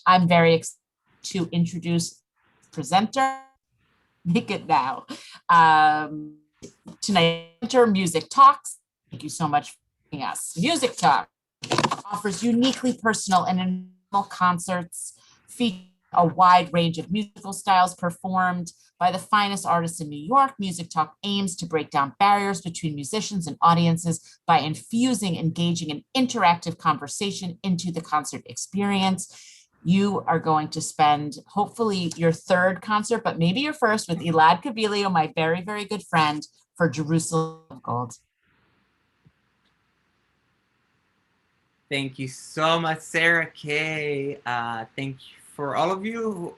I'm very excited to introduce presenter, make it now. Tonight, Music Talks. Thank you so much for joining us. Music Talk offers uniquely personal and informal concerts featuring a wide range of musical styles performed by the finest artists in New York. Music Talk aims to break down barriers between musicians and audiences by infusing engaging and interactive conversation into the concert experience. You are going to spend hopefully your third concert, but maybe your first, with Elad Kabilio, my very, very good friend, for Jerusalem of Gold. Thank you so much, Sarah Kay. Thank you for all of you,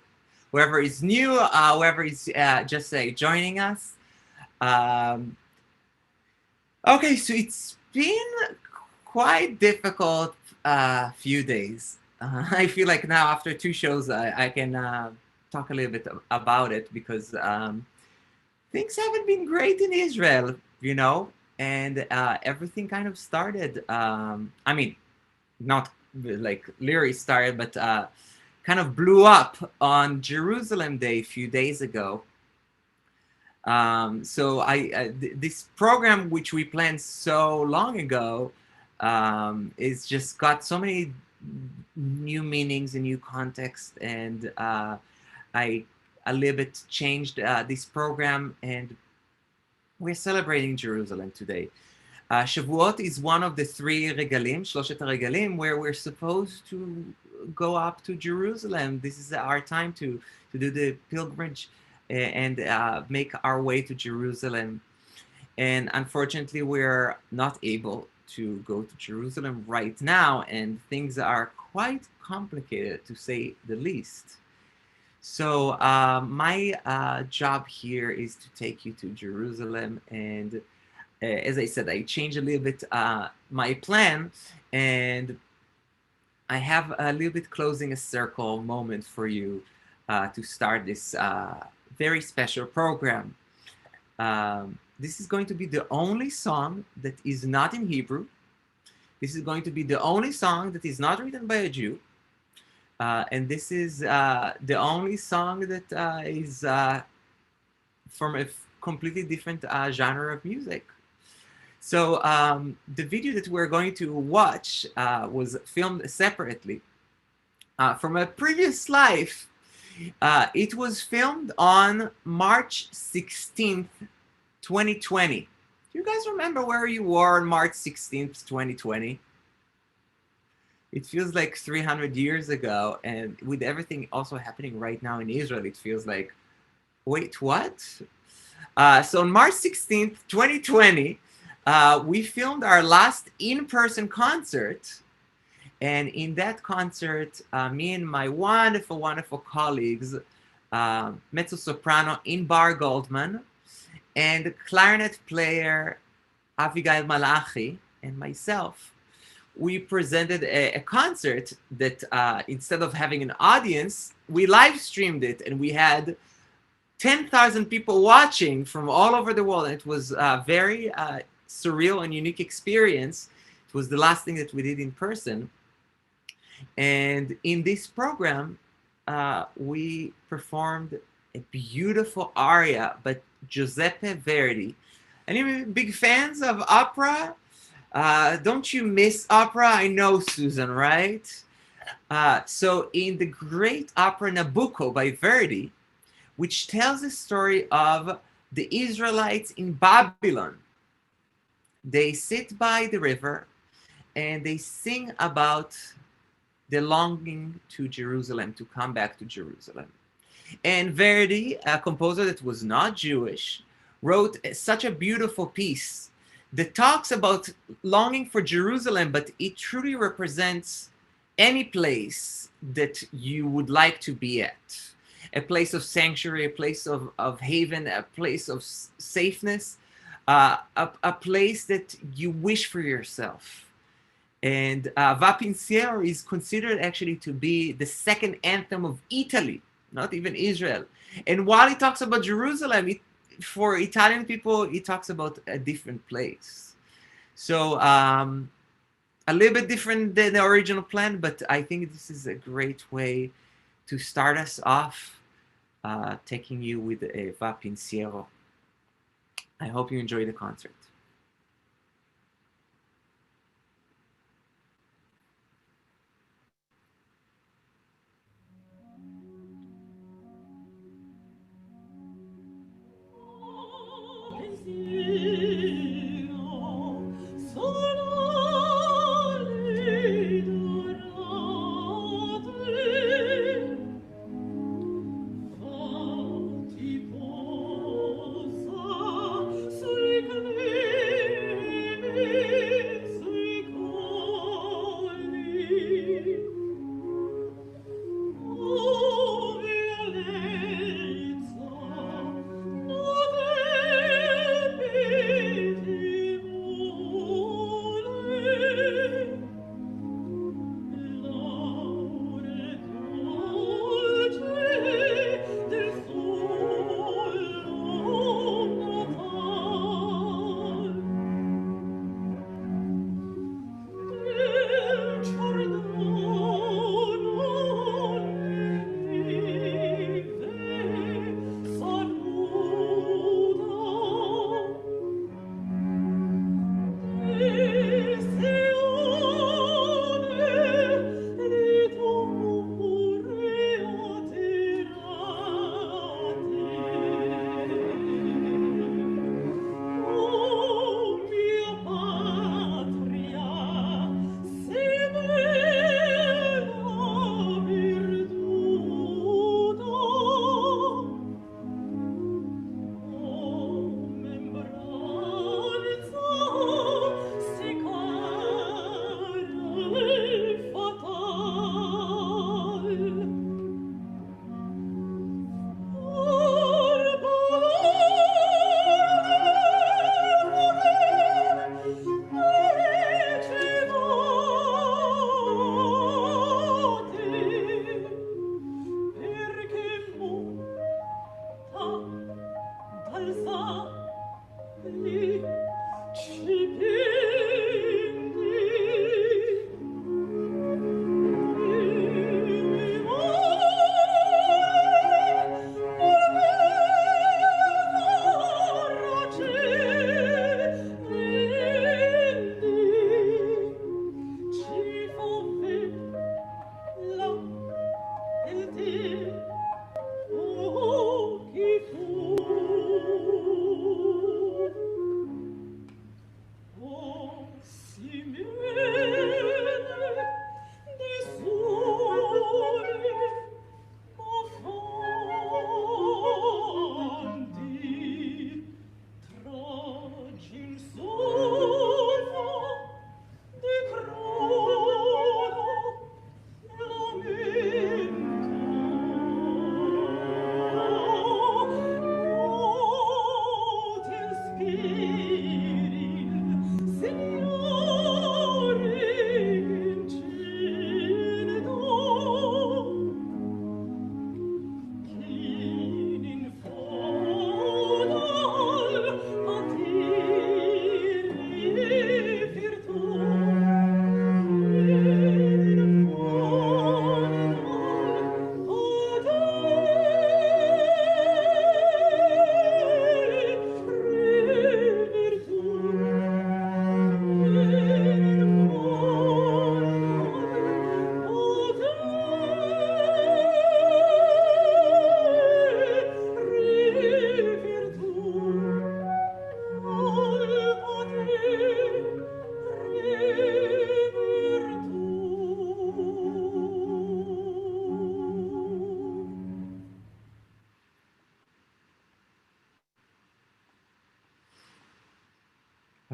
whoever is new, whoever is just joining us. Okay, so it's been quite difficult few days. I feel like now after two shows, I can talk a little bit about it because things haven't been great in Israel, you know, and everything kind of started. I mean, not like literally started, but kind of blew up on Jerusalem Day a few days ago. So this program, which we planned so long ago, is just got so many new meanings and new context, and I a little bit changed this program, and we're celebrating Jerusalem today. Shavuot is one of the three regalim, שלושת הרגלים, where we're supposed to go up to Jerusalem. This is our time to do the pilgrimage and make our way to Jerusalem. And unfortunately, we're not able to go to Jerusalem right now, and things are quite complicated, to say the least. So my job here is to take you to Jerusalem, and as I said, I changed a little bit my plan, and I have a little bit closing a circle moment for you to start this very special program. This is going to be the only song that is not in Hebrew. This is going to be the only song that is not written by a Jew. And this is the only song that is from a completely different genre of music. So the video that we're going to watch was filmed separately from a previous life. It was filmed on March 16th, 2020. Do you guys remember where you were on March 16th, 2020? It feels like 300 years ago, and with everything also happening right now in Israel, it feels like, wait, what? So on March 16th, 2020, we filmed our last in-person concert. And in that concert, me and my wonderful, wonderful colleagues, mezzo-soprano Inbar Goldman, and clarinet player Avigail Malachi, and myself, we presented a concert that instead of having an audience, we live streamed it, and we had 10,000 people watching from all over the world. And it was a very surreal and unique experience. It was the last thing that we did in person. And in this program, we performed a beautiful aria by Giuseppe Verdi. Any big fans of opera? Don't you miss opera? I know, Susan, right? So in the great opera Nabucco by Verdi, which tells the story of the Israelites in Babylon, they sit by the river and they sing about the longing to Jerusalem, to come back to Jerusalem. And Verdi, a composer that was not Jewish, wrote such a beautiful piece that talks about longing for Jerusalem, but it truly represents any place that you would like to be at. A place of sanctuary, a place of haven, a place of safeness, a place that you wish for yourself. And Va Pensiero is considered actually to be the second anthem of Italy, not even Israel. And while he talks about Jerusalem, for Italian people, he talks about a different place. So a little bit different than the original plan, but I think this is a great way to start us off, taking you with Va Pensiero. I hope you enjoy the concert.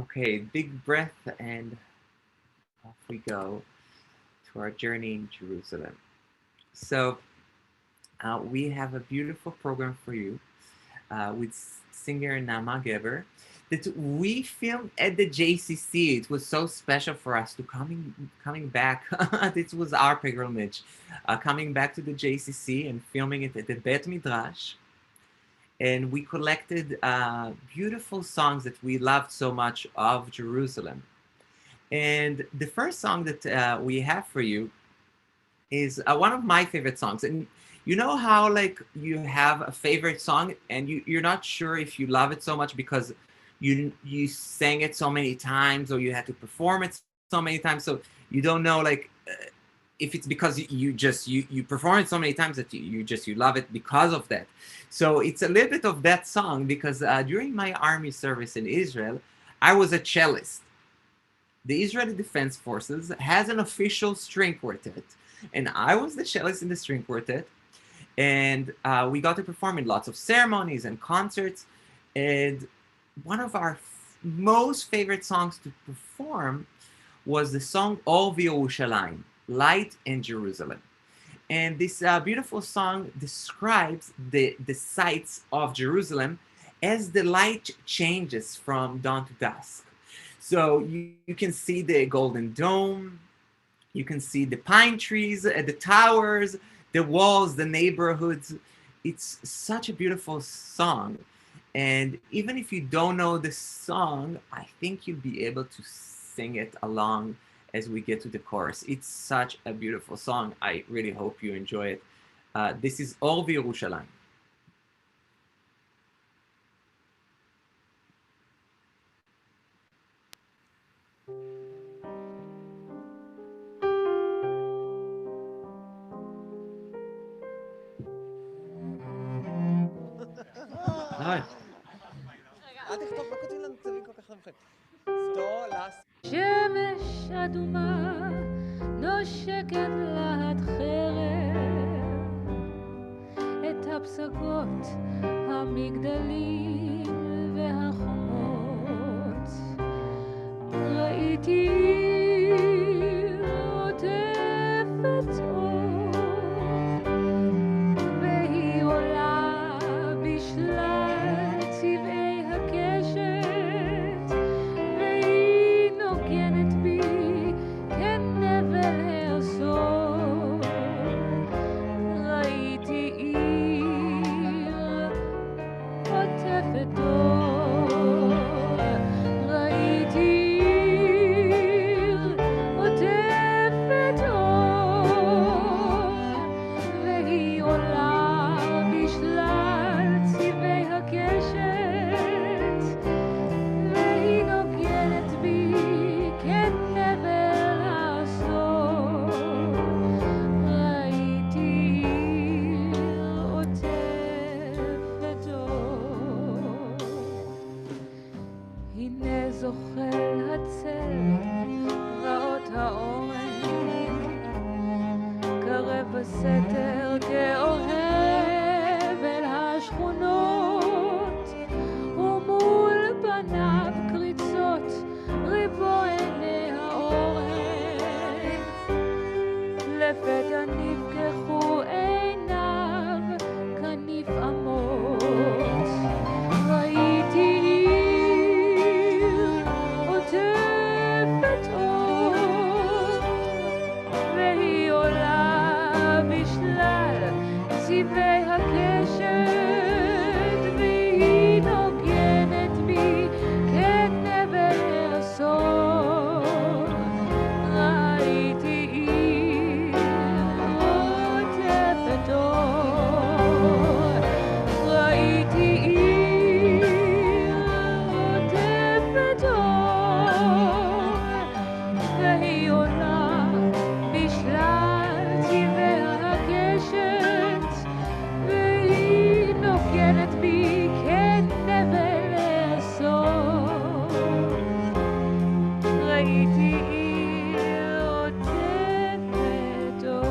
Okay, big breath, and off we go to our journey in Jerusalem. So we have a beautiful program for you with singer Naama Gheber that we filmed at the JCC. It was so special for us to coming back. This was our pilgrimage, coming back to the JCC and filming it at the Bet Midrash. And we collected beautiful songs that we loved so much of Jerusalem. And the first song that we have for you is one of my favorite songs. And you know how like you have a favorite song and you're not sure if you love it so much because you sang it so many times or you had to perform it so many times, so you don't know like if it's because you perform it so many times that you love it because of that. So it's a little bit of that song because during my army service in Israel, I was a cellist. The Israeli Defense Forces has an official string quartet, and I was the cellist in the string quartet, and we got to perform in lots of ceremonies and concerts. And one of our most favorite songs to perform was the song Or V'Yerushalayim, Light in Jerusalem. And this beautiful song describes the sights of Jerusalem as the light changes from dawn to dusk. So you can see the Golden Dome, you can see the pine trees, the towers, the walls, the neighborhoods. It's such a beautiful song. And even if you don't know the song, I think you'll be able to sing it along as we get to the chorus. It's such a beautiful song. I really hope you enjoy it. This is Or V'Yerushalayim. שמש אדומה נושקת להט חרב את הפסגות, המגדלים והחומות. ראיתי עיר עוטפת אור, והיא עולה בשלל צבעי הקשת, והיא נוגנת בי כנבל העשור. ראיתי עיר עוטפת אור, ראיתי עיר עוטפת אור, והיא עולה בשלל צבעי הקשת, והיא נוגנת בי כנבל העשור. ראיתי עיר עוטפת אור. הנה זוחל הצל, רעות האורן, קרב בסתר כאוהב אל השכונות, ומול פניו קריצות ריבו עיני האורן. לפתע נפקחו עיניו כנפעמות. ראיתי עיר עוטפת אור, והיא עולה בשלל צבעי הקשת, והיא נוגנת בי כנבל העשור. ראיתי עיר עוטפת אור, ראיתי עיר עוטפת אור, והיא עולה בשלל צבעי הקשת, והיא נוגנת בי כנבל העשור. ראיתי עיר עוטפת אור.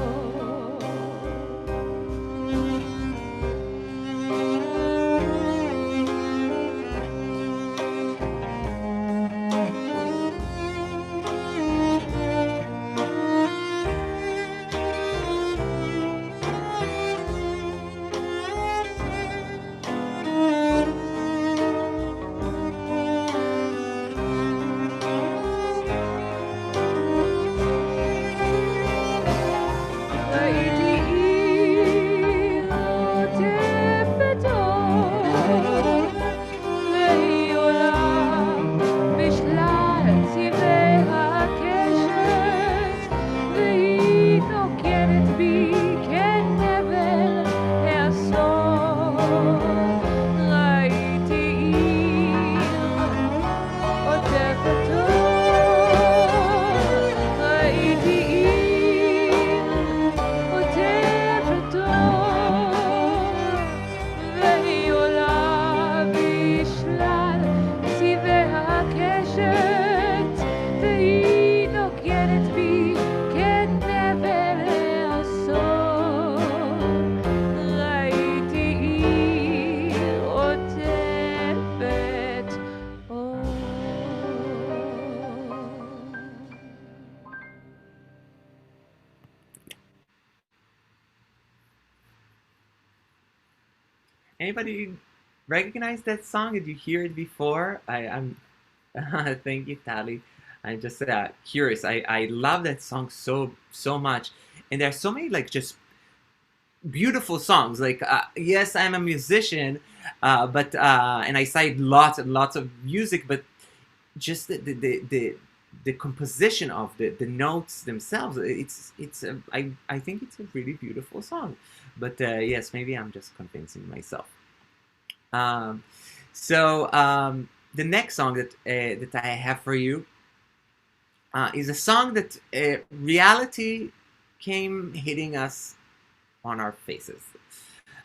Anybody recognize that song? Did you hear it before? I'm thank you, Tali. I'm just curious. I love that song so much, and there are so many like just beautiful songs. Like yes, I'm a musician, but and I cite lots and lots of music, but just the composition of the notes themselves, I think it's a really beautiful song. But yes, maybe I'm just convincing myself. um, the next song that I have for you is a song that reality came hitting us on our faces.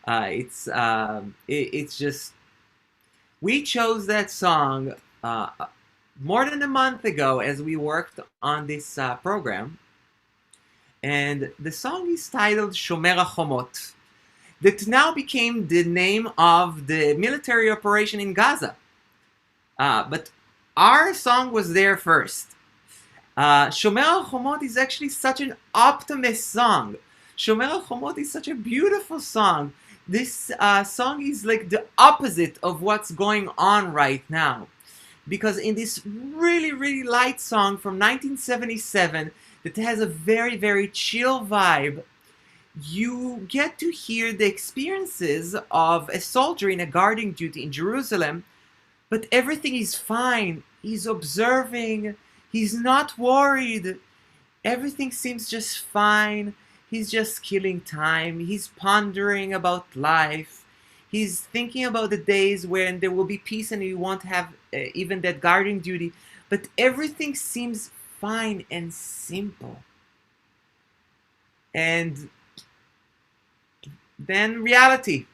It's just, we chose that song more than a month ago as we worked on this program. And the song is titled Shomer HaChomot, that now became the name of the military operation in Gaza. But our song was there first. Shomer HaChomot is actually such an optimist song. Shomer HaChomot is such a beautiful song. This song is like the opposite of what's going on right now. Because in this really, really light song from 1977 that has a very, very chill vibe, you get to hear the experiences of a soldier in a guarding duty in Jerusalem, but everything is fine. He's observing. He's not worried. Everything seems just fine. He's just killing time. He's pondering about life. He's thinking about the days when there will be peace and he won't have even that guarding duty. But everything seems fine and simple. And then reality.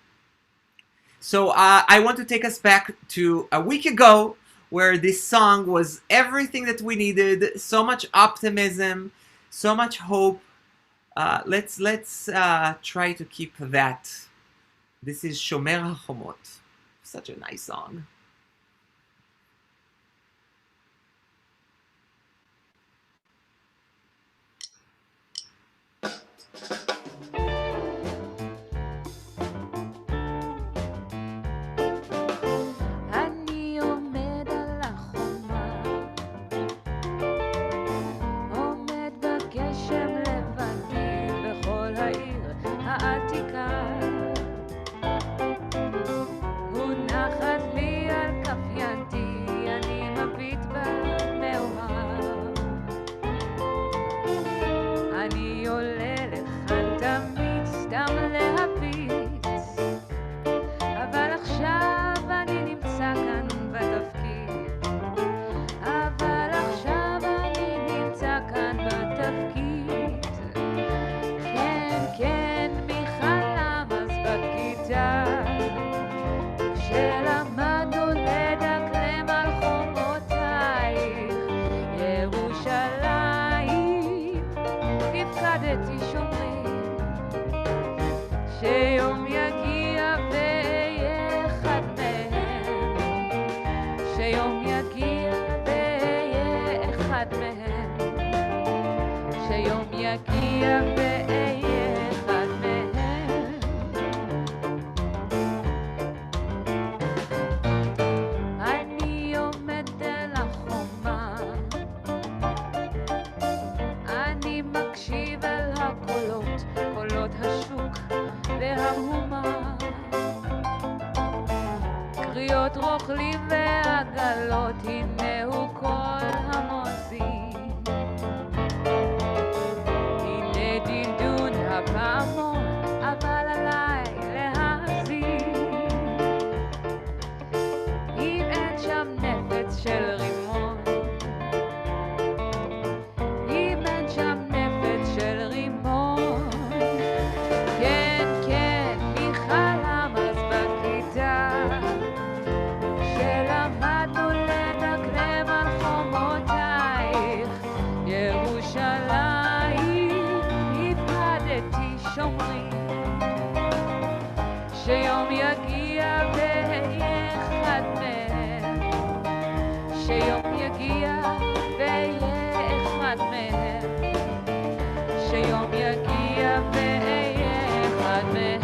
So I want to take us back to a week ago where this song was everything that we needed. So much optimism, so much hope. Let's try to keep that. This is Shomer HaChomot. Such a nice song. אני עומד על החומה, עומד בגשם לבדי בכל העיר העתיקה, מונחת לי על כף ידי, אני מביט במאוהב, אני עולה לכאן תמיד סתם להביט, אבל עכשיו אני נמצא כאן בתפקיד, אבל עכשיו אני נמצא כאן בתפקיד. כן, כן, מי חלם אז בכיתה, כשלמדנו לדקלם על חומותייך, ירושלים, הפקדתי שומרים, שיום יגיע ואהיה אחד מהם, שיום יגיע ואהיה אחד מהם, שיום יגיע ואהיה אחד מהם. אני עומד על החומה, אני מקשיב אל הקולות, קולות השוק והמהומה, קריאות רוכלים ועגלות, הנה הוא קול המואזין, הנה דינדון הפעמון, אבל עליי להאזין, אם אין שם נפץ של רימון, אם אין שם נפץ של רימון. כן, כן, מי חלם אז בכיתה, שלמדנו לדקלם על חומותייך, ירושלים, הפקדתי שומרים, שיום יגיע ואהיה אחד מהם, שיום יגיע ואהיה אחד מהם, שיום יגיע ואהיה אחד מהם.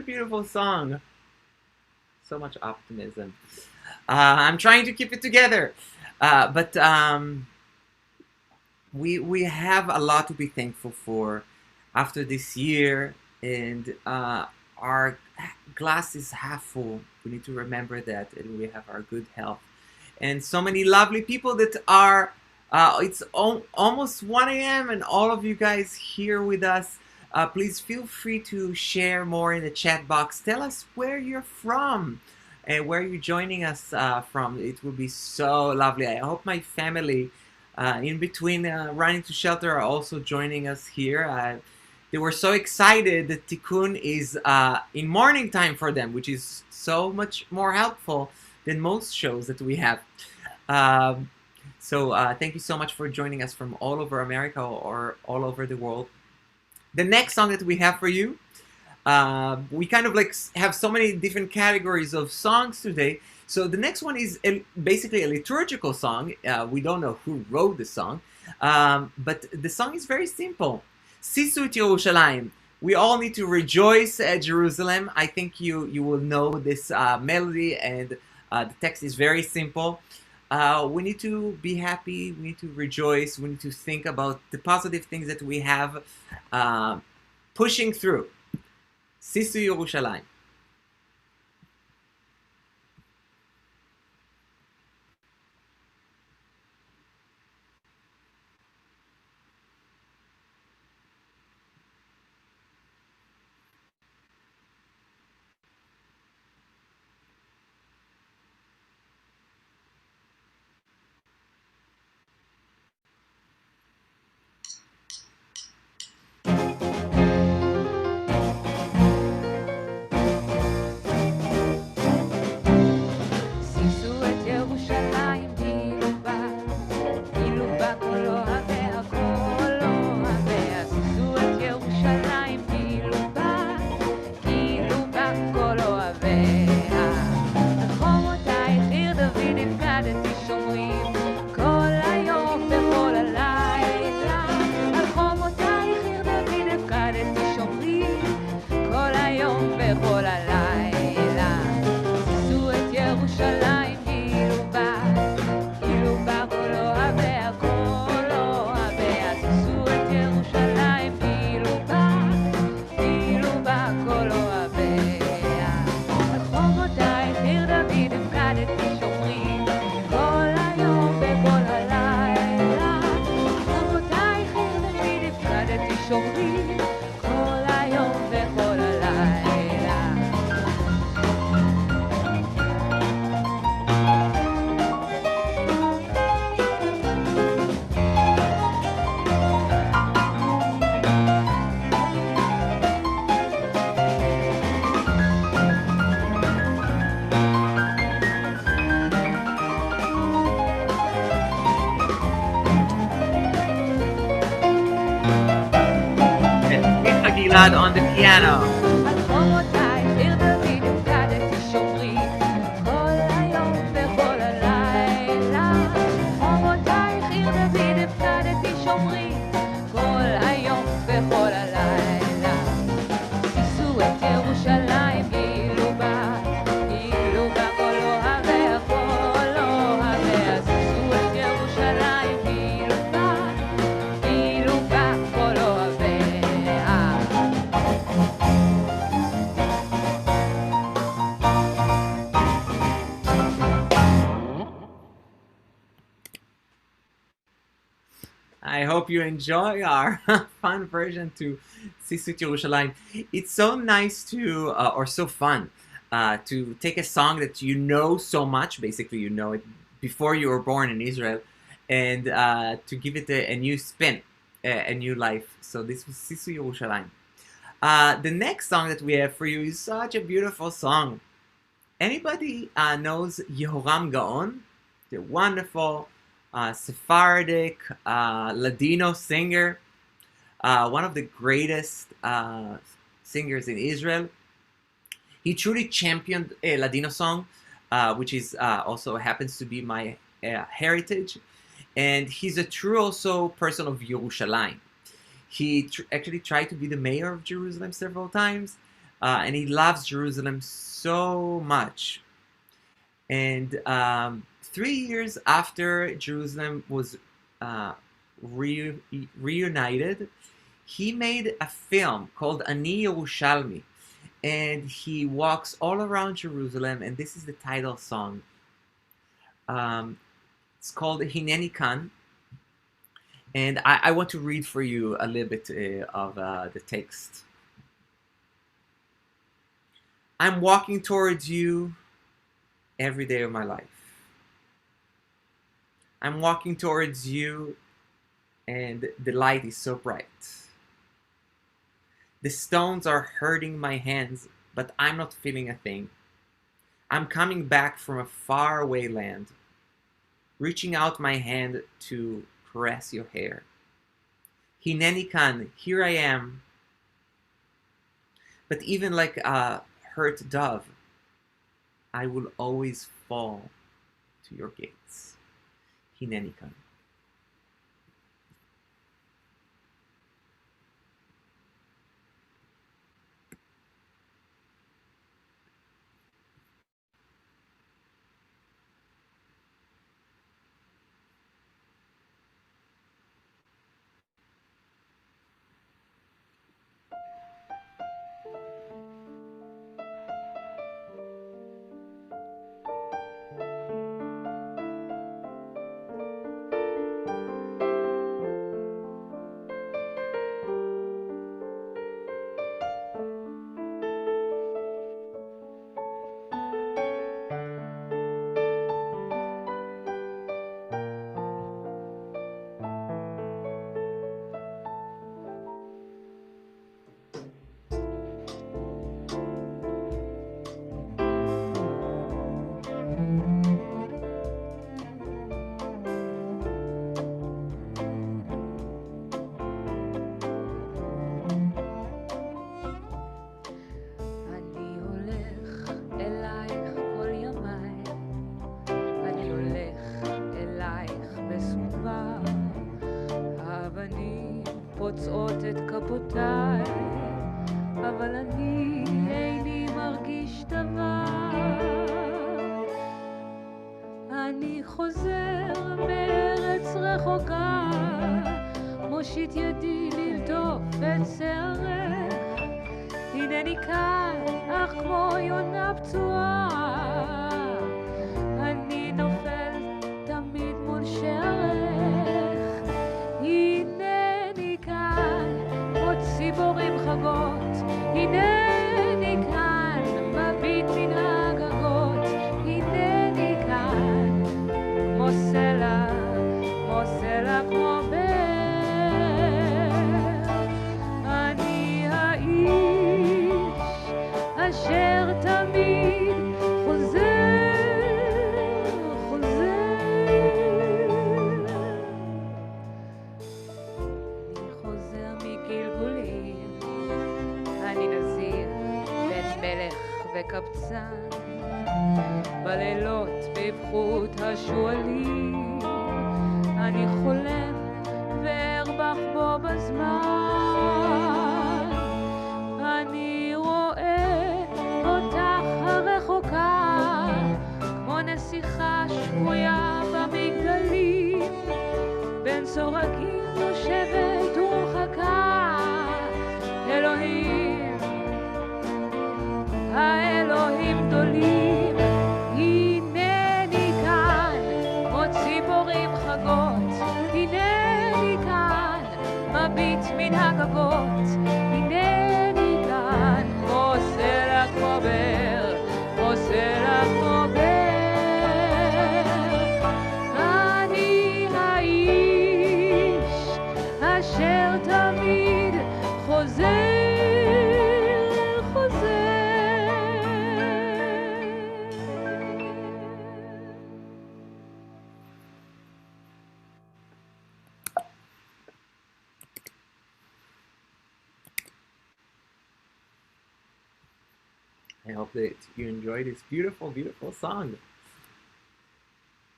a beautiful song. So much optimism. I'm trying to keep it together. But we have a lot to be thankful for after this year, and our glass is half full. We need to remember that, and we have our good health, and so many lovely people that are. It's almost 1 a.m. and all of you guys here with us. Please feel free to share more in the chat box. Tell us where you're from and where you're joining us from. It will be so lovely. I hope my family in between running to shelter are also joining us here. They were so excited that Tikkun is in morning time for them, which is so much more helpful than most shows that we have. So thank you so much for joining us from all over America or all over the world. The next song that we have for you, we kind of like have so many different categories of songs today. So the next one is basically a liturgical song. We don't know who wrote the song, but the song is very simple. Sisu et Yerushalayim. We all need to rejoice at Jerusalem. I think you will know this melody, and the text is very simple. We need to be happy. We need to rejoice. We need to think about the positive things that we have pushing through. Sisu Yerushalayim. Elad on the piano. I hope you enjoy our fun version to Sisu et Yerushalayim. It's so nice to, or so fun, to take a song that you know so much, basically you know it before you were born in Israel, and to give it a new spin, a new life. So this was Sisu Yerushalayim. The next song that we have for you is such a beautiful song. Anybody knows Yehoram Gaon? The wonderful Sephardic Ladino singer, one of the greatest singers in Israel. He truly championed a Ladino song, which is also happens to be my heritage, and he's a true also person of Yerushalayim. He actually tried to be the mayor of Jerusalem several times. and he loves Jerusalem so much. And 3 years after Jerusalem was reunited, he made a film called Ani Yerushalmi, and he walks all around Jerusalem, and this is the title song. It's called Hineni Kan, and I want to read for you a little bit of the text. I'm walking towards you every day of my life. I'm walking towards you, and the light is so bright. The stones are hurting my hands, but I'm not feeling a thing. I'm coming back from a faraway land, reaching out my hand to caress your hair. Hineni kan, here I am. But even like a hurt dove, I will always fall to your gates. Hineni kan. פוצעות את כפותיי, אבל אני איני מרגיש דבר. אני חוזר מארץ רחוקה, מושיט ידי ללטוף את שערך. הנני כאן, אך כמו יונה פצועה, אני נופל תמיד מול שערך. הנני כאן, כמו ציפורים חגות, הנני כאן, מביט מן הגגות. הנני כאן, כמו סלע, כמו סלע, כמו אשר תמיד חוזר, חוזר. אני חוזר מגלגולים, אני נזיר בין מלך וקבצן, בלילות בבחות השועלים, אני חולם וארבח בו בזמן. אני רואה אותך הרחוקה, כמו נסיכה שבויה במגדלים, בין סורגים יושבת ומחכה. אלוהים, האלוהים גדולים, הנני כאן, כמו ציפורים חגות. הנני כאן, מביט מן הגגות. הנני כאן, כמו סלע, כמו באר, כמו סלע, כמו באר. אני האיש אשר תמיד חוזר, חוזר. I hope that you enjoyed this beautiful, beautiful song.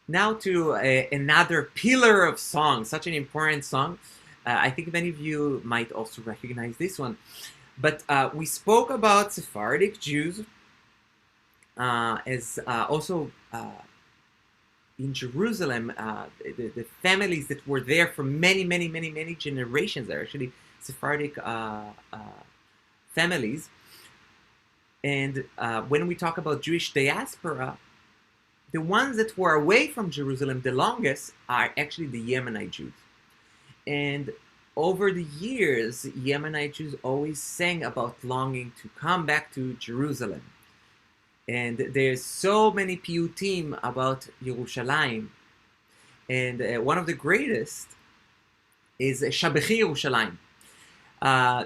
Now to another pillar of song, such an important song. I think many of you might also recognize this one. But we spoke about Sephardic Jews as also in Jerusalem, the families that were there for many, many, many, many generations are actually Sephardic families. And when we talk about Jewish diaspora, the ones that were away from Jerusalem the longest are actually the Yemenite Jews. And over the years, Yemenite Jews always sang about longing to come back to Jerusalem. And there's so many piyutim about Yerushalayim. And one of the greatest is Shabechi Yerushalayim.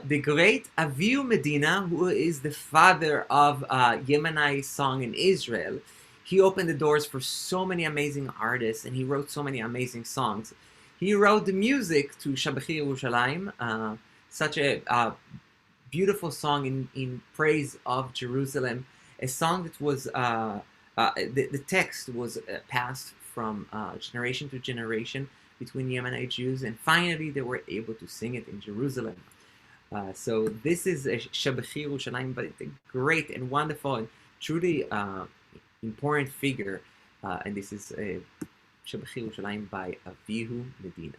The great Avihu Medina, who is the father of Yemenite song in Israel, he opened the doors for so many amazing artists, and he wrote so many amazing songs. He wrote the music to Shabechi Yerushalayim, such a beautiful song in praise of Jerusalem, a song that was, the text was passed from generation to generation between Yemenite Jews, and finally they were able to sing it in Jerusalem. So this is a Shabechi Yerushalayim, but it's a great and wonderful and truly important figure, and this is a Shabechi Yerushalayim by Avihu Medina.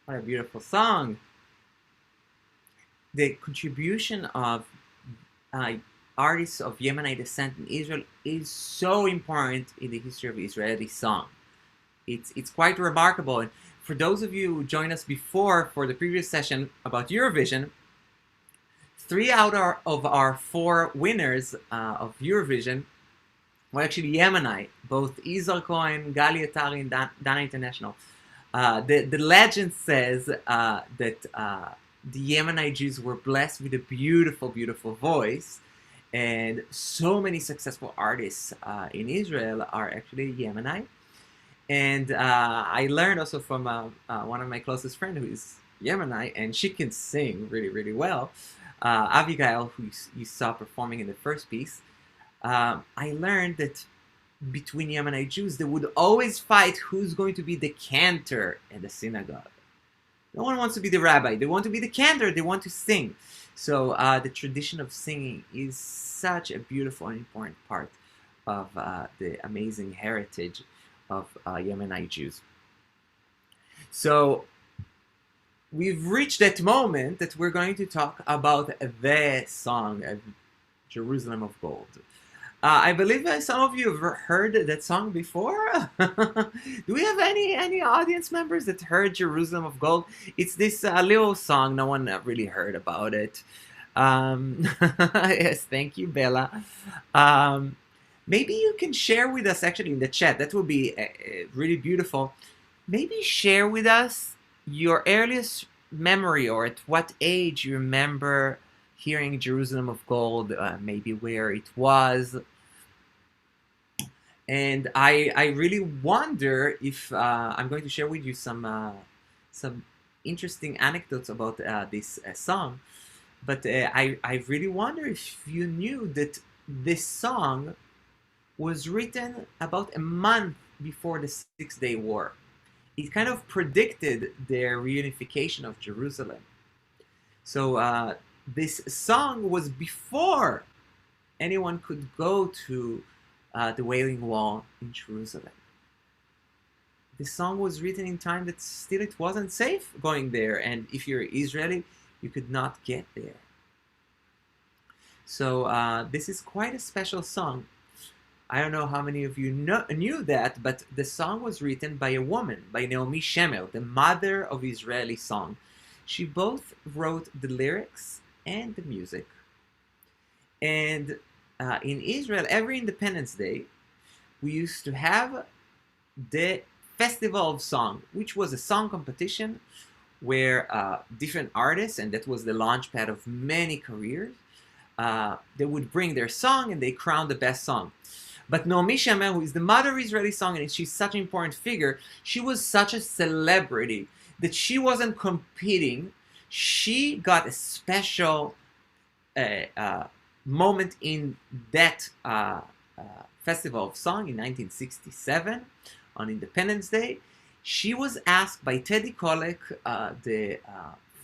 What a beautiful song. The contribution of uh, artists of Yemenite descent in Israel is so important in the history of Israeli song. It's quite remarkable. And for those of you who joined us before for the previous session about Eurovision, 3 out of our 4 winners of Eurovision were actually Yemenite, both Yizar Cohen, Gali Atari, and Dana International. The legend says that the Yemenite Jews were blessed with a beautiful, beautiful voice, and so many successful artists in Israel are actually Yemenite. And I learned also from one of my closest friends who is Yemenite, and she can sing really, really well. Abigail, who you saw performing in the first piece, I learned that between Yemenite Jews, they would always fight who's going to be the cantor in the synagogue. No one wants to be the rabbi. They want to be the cantor. They want to sing. So the tradition of singing is such a beautiful and important part of the amazing heritage of Yemenite Jews. So we've reached that moment that we're going to talk about the song of Jerusalem of Gold. I believe some of you have heard that song before. Do we have any audience members that heard Jerusalem of Gold? It's this little song. No one really heard about it. Yes, thank you, Bella. Maybe you can share with us actually in the chat. That would be really beautiful. Maybe share with us your earliest memory, or at what age you remember hearing Jerusalem of Gold, maybe where it was. And I really wonder if I'm going to share with you some interesting anecdotes about this song. But I really wonder if you knew that this song was written about a month before the Six-Day War. It kind of predicted their reunification of Jerusalem. So this song was before anyone could go to the Wailing Wall in Jerusalem. This song was written in time that still it wasn't safe going there, and if you're Israeli, you could not get there. So this is quite a special song. I don't know how many of you knew that, but the song was written by a woman, by Naomi Shemer, the mother of Israeli song. She both wrote the lyrics and the music. And in Israel, every Independence Day, we used to have the Festival of Song, which was a song competition where different artists, and that was the launchpad of many careers, they would bring their song and they crown the best song. But Naomi Shemer, who is the mother of Israeli song, and she's such an important figure, she was such a celebrity that she wasn't competing. She got a special moment in that Festival of Song in 1967 on Independence Day. She was asked by Teddy Kollek, the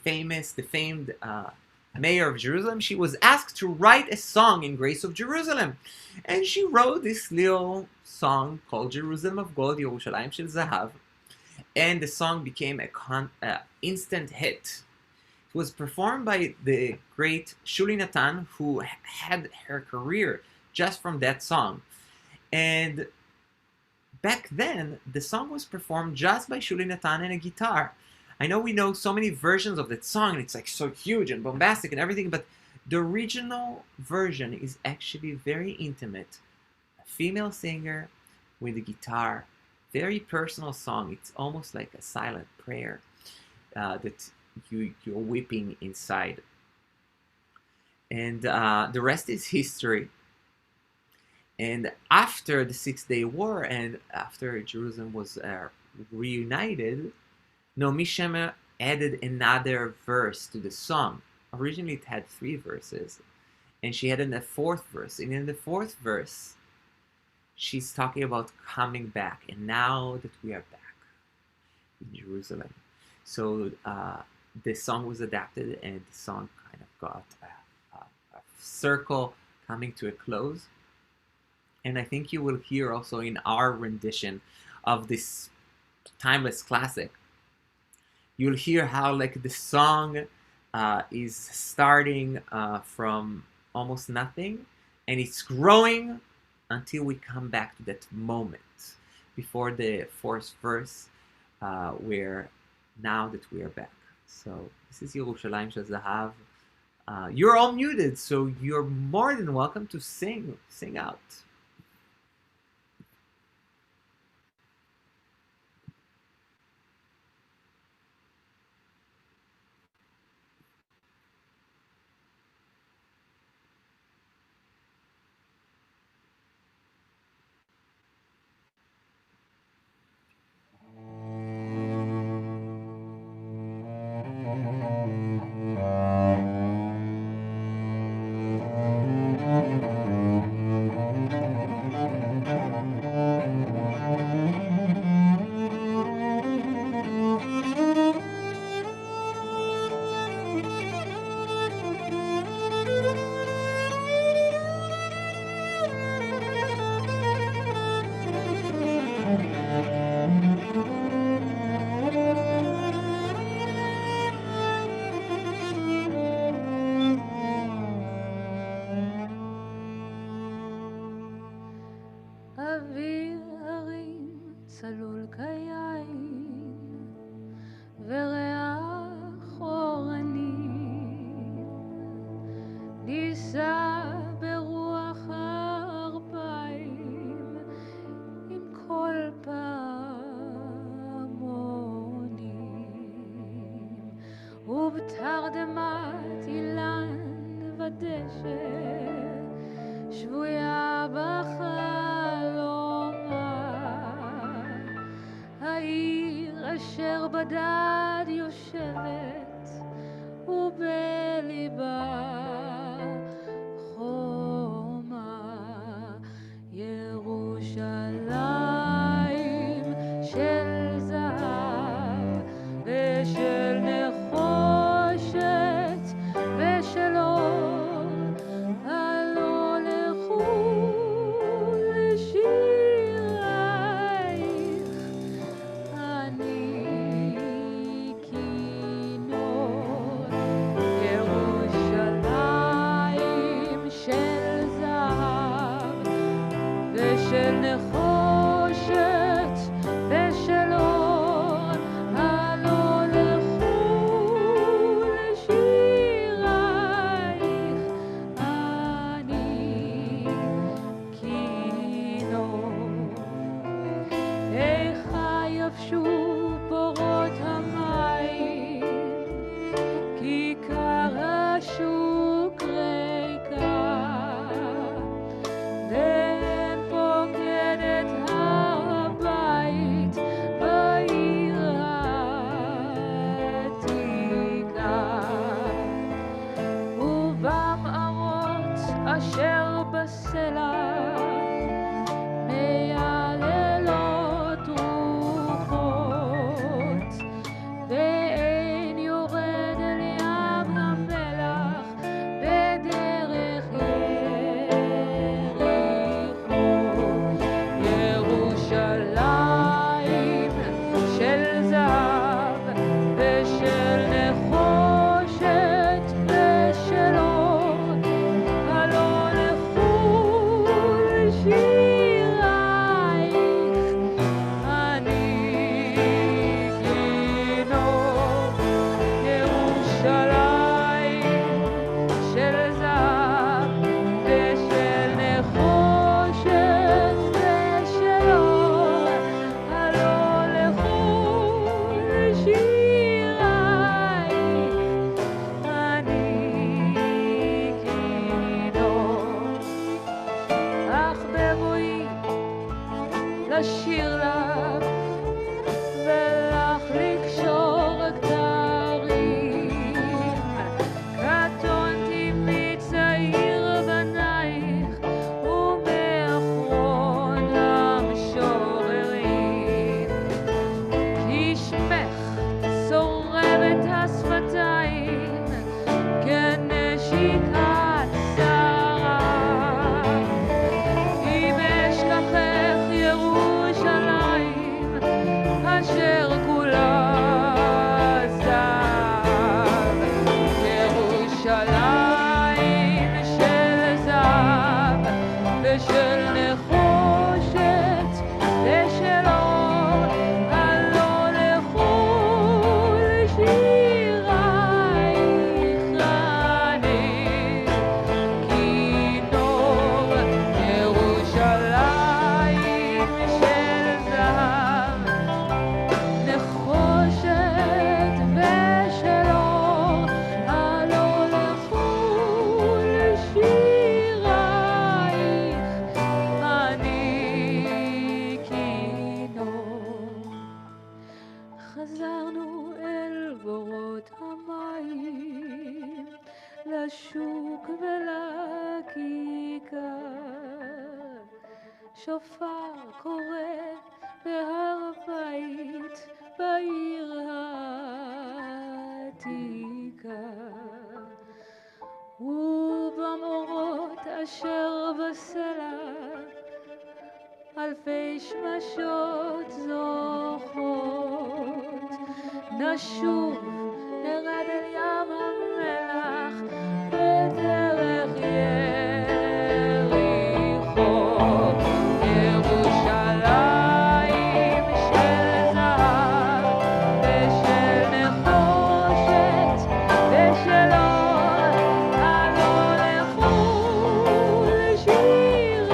famed mayor of Jerusalem. She was asked to write a song in grace of Jerusalem, and she wrote this little song called Jerusalem of Gold, Yerushalayim Shel Zahav, and the song became a instant hit. It was performed by the great Shuli Natan, who had her career just from that song. And back then, the song was performed just by Shuli Natan and a guitar. I know we know so many versions of that song, and it's like so huge and bombastic and everything, but the original version is actually very intimate. A female singer with a guitar, very personal song. It's almost like a silent prayer that you're weeping inside. And the rest is history. And after the Six-Day War and after Jerusalem was reunited, Naomi Shemer added another verse to the song. Originally it had 3 verses, and she added a 4th verse. And in the 4th verse, she's talking about coming back, and now that we are back in Jerusalem. So the song was adapted, and the song kind of got a circle coming to a close. And I think you will hear also in our rendition of this timeless classic You'll hear how like the song is starting from almost nothing, and it's growing until we come back to that moment before the fourth verse, where now that we are back. So this is Yerushalayim Shel Zahav. You're all muted, so you're more than welcome to sing out. אוויר הרים צלול כיין וריח אורנים נישא ברוח הערפיים עם כל פעמונים ובתרדמת אילן ודשא שבויה העיר אשר בדד יושבת ובליבה חומה ירושלים של זהב ושל נחושת ושל אור הלא לכו לשירייך אני כינור ירושלים לשוק ולכיכר, שופר קורא בהר הבית בעיר העתיקה, ובמורות אשר בסלע אלפי שמשות זוכות, נשוב נרד אל ים המלח בדרך יריחו, ירושלים של זהב ושל נחושת ושל אור, הלא לכו לשירייך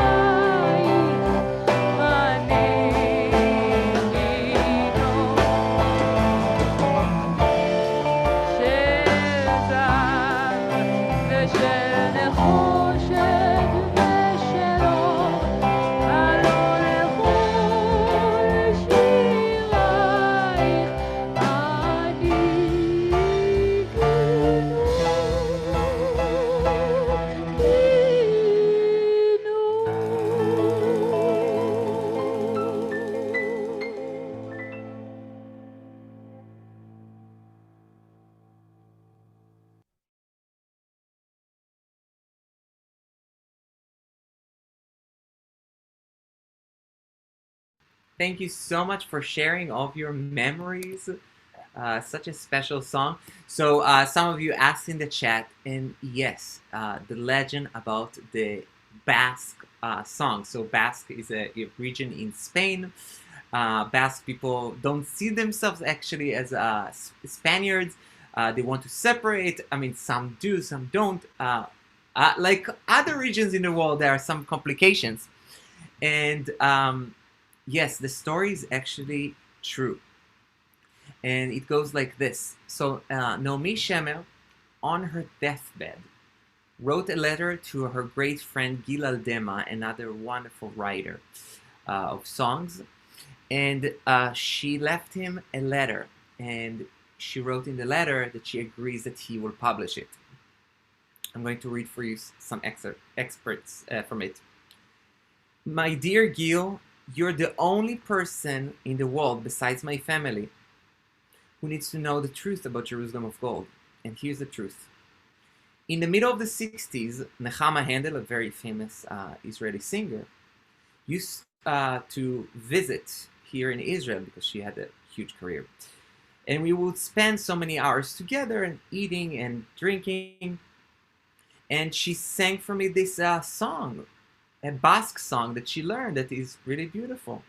Thank you so much for sharing all of your memories. Such a special song. So some of you asked in the chat, and yes, the legend about the Basque song. So Basque is a region in Spain. Basque people don't see themselves actually as Spaniards. They want to separate. I mean, some do, some don't. Like other regions in the world, there are some complications. And yes, the story is actually true. And it goes like this. So Naomi Shemer, on her deathbed, wrote a letter to her great friend Gilal Dema, another wonderful writer of songs. And she left him a letter. And she wrote in the letter that she agrees that he will publish it. I'm going to read for you some excerpts from it. My dear Gil, you're the only person in the world besides my family who needs to know the truth about Jerusalem of Gold. And here's the truth. In the middle of the 60s, Nechama Handel, a very famous Israeli singer, used to visit here in Israel because she had a huge career. And we would spend so many hours together and eating and drinking. And she sang for me this song, a Basque song that she learned that is really beautiful.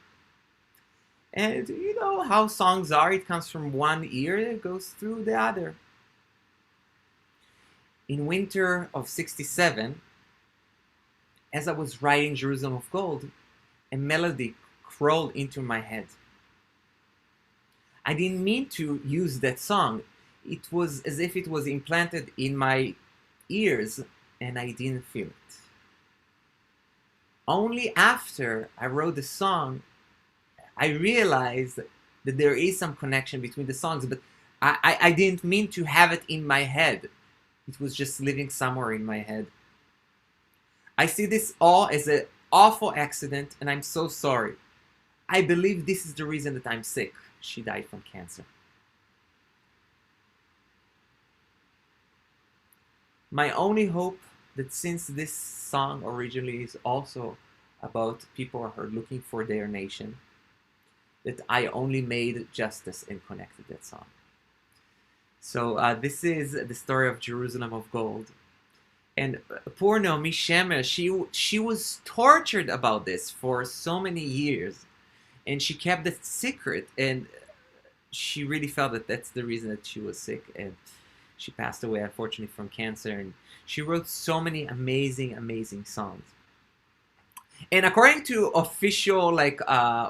And you know how songs are, it comes from one ear, it goes through the other. In winter of 67, as I was writing Jerusalem of Gold, a melody crawled into my head. I didn't mean to use that song. It was as if it was implanted in my ears and I didn't feel it. Only after I wrote the song, I realized that there is some connection between the songs, but I didn't mean to have it in my head. It was just living somewhere in my head. I see this all as an awful accident, and I'm so sorry. I believe this is the reason that I'm sick. She died from cancer. My only hope that since this song originally is also about people who are looking for their nation, that I only made justice and connected that song. So this is the story of Jerusalem of Gold. And poor Naomi Shemer, she was tortured about this for so many years. And she kept it secret. And she really felt that that's the reason that she was sick. And she passed away, unfortunately, from cancer. And she wrote so many amazing, amazing songs. And according to official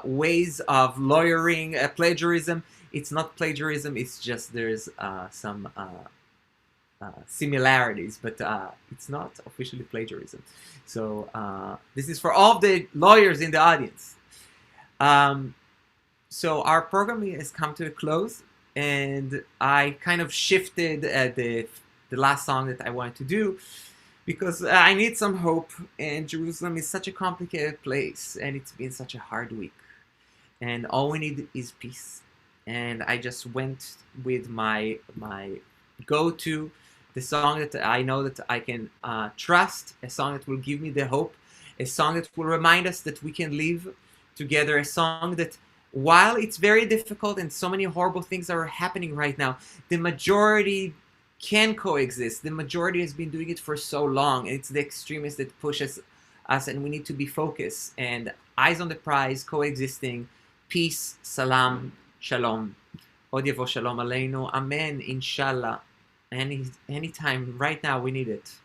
ways of lawyering plagiarism, it's not plagiarism. It's just there's some similarities, but it's not officially plagiarism. So this is for all of the lawyers in the audience. So our program has come to a close, and I kind of shifted the the last song that I wanted to do, because I need some hope, and Jerusalem is such a complicated place, and it's been such a hard week, and all we need is peace. And I just went with my go-to, the song that I know that I can trust, a song that will give me the hope, a song that will remind us that we can live together, a song that, while it's very difficult and so many horrible things are happening right now, the majority can coexist. The majority has been doing it for so long, and it's the extremists that pushes us, and we need to be focused and eyes on the prize, coexisting, peace, salam, shalom. Od yavo shalom aleinu, amen, inshallah. Anytime, right now, we need it.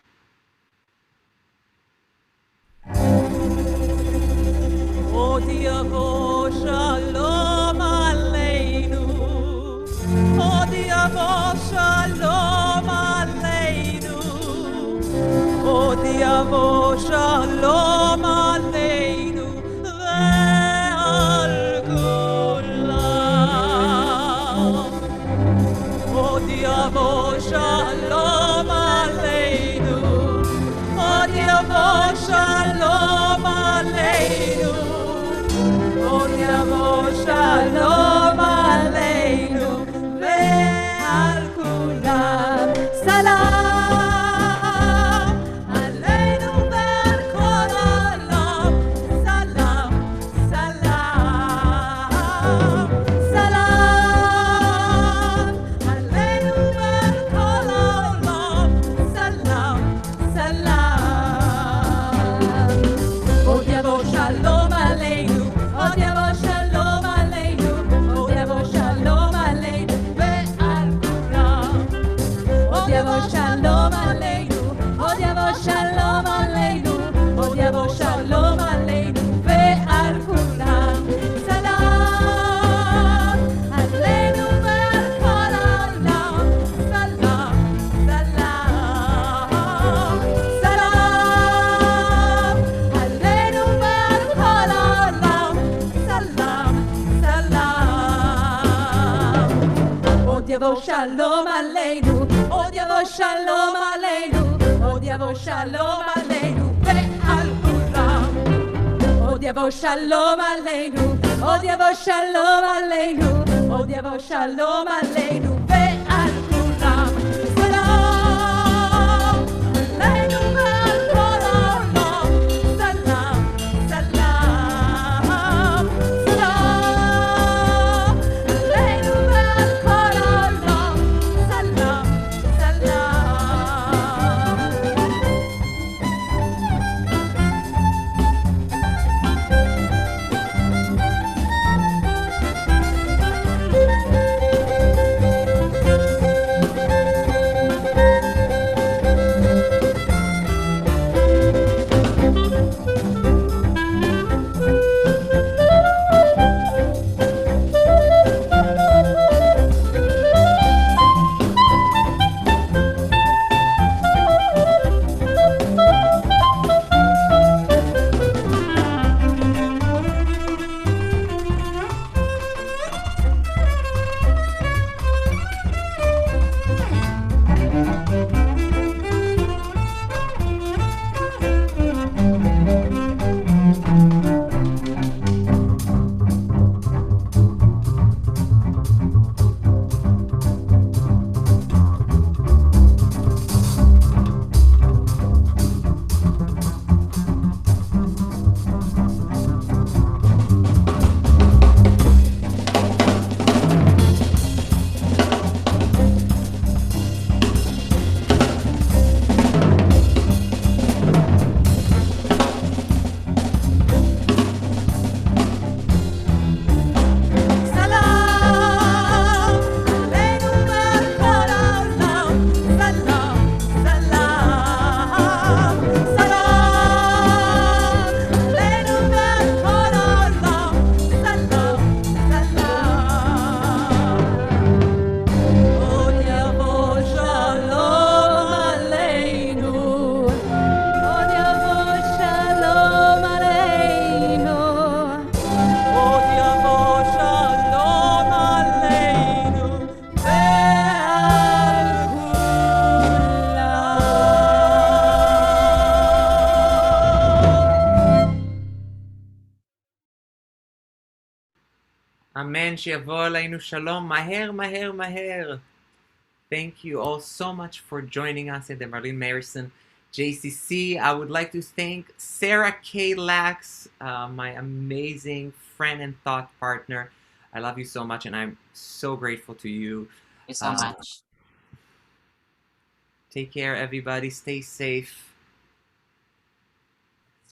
Od yavo shalom aleinu, Od yavo shalom aleinu, Od yavo shalom aleinu ve'al kulam. Od yavo shalom aleinu, Od yavo shalom aleinu, Od yavo shalom aleinu ve'al kulam. Salam aleinu ve'al kol ha'olam. Salam, salam, salam aleinu ve'al kol ha'olam. Salam, salam. Od yavo shalom aleinu, Od yavo shalom aleinu, Od yavo shalom aleinu ve'al kulam. Od yavo shalom aleinu, Od yavo shalom aleinu, Od yavo shalom aleinu ve'al kulam. Salam aleinu ve'al kol ha'olam. Salam, salam, salam aleinu ve'al kol ha'olam. Salam, salam. Od yavo shalom aleinu, Od yavo shalom aleinu, Od yavo shalom aleinu ve'al kulam. Od yavo shalom aleinu, Od yavo shalom aleinu, Od yavo shalom aleinu ve'al kulam. Salam aleinu ve'al kol ha'olam. Salam, salam, salam aleinu ve'al kol ha'olam. Salam, salam. Amen. שיבוא עלינו שלום מהר, מהר, מהר. Thank you all so much for joining us at the Marlene Marison JCC. I would like to thank Sarah K. Lax, my amazing friend and thought partner. I love you so much, and I'm so grateful to you. Thank you so much. Take care, everybody. Stay safe.